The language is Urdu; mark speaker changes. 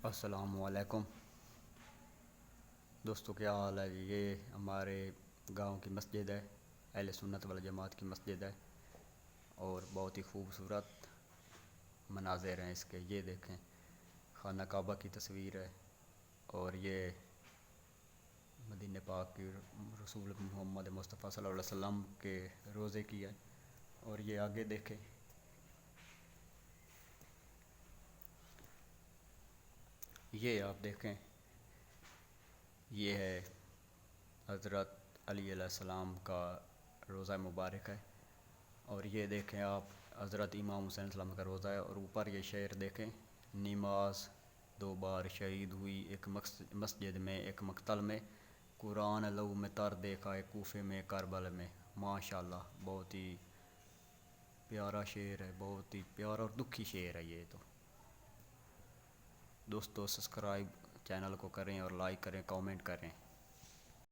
Speaker 1: السلام علیکم دوستوں، کیا حال ہے؟ یہ ہمارے گاؤں کی مسجد ہے، اہل سنت والجماعت کی مسجد ہے، اور بہت ہی خوبصورت مناظر ہیں اس کے۔ یہ دیکھیں، خانہ کعبہ کی تصویر ہے، اور یہ مدینہ پاک کی رسول محمد مصطفیٰ صلی اللہ علیہ وسلم کے روضے کی ہے۔ اور یہ آگے دیکھیں، یہ آپ دیکھیں، یہ ہے حضرت علی علیہ السلام کا روضہ مبارک ہے۔ اور یہ دیکھیں آپ، حضرت امام حسین علیہ السلام کا روضہ ہے، اور اوپر یہ شعر دیکھیں: نماز دو بار شہید ہوئی، ایک مسجد میں ایک مقتل میں، قرآن لو میں تر دیکھا ہے کوفے میں کربل میں۔ ماشاءاللہ، بہت ہی پیارا شعر ہے، بہت ہی پیارا اور دکھی شعر ہے یہ تو۔ دوستو، سبسکرائب چینل کو کریں اور لائک کریں، کامنٹ کریں۔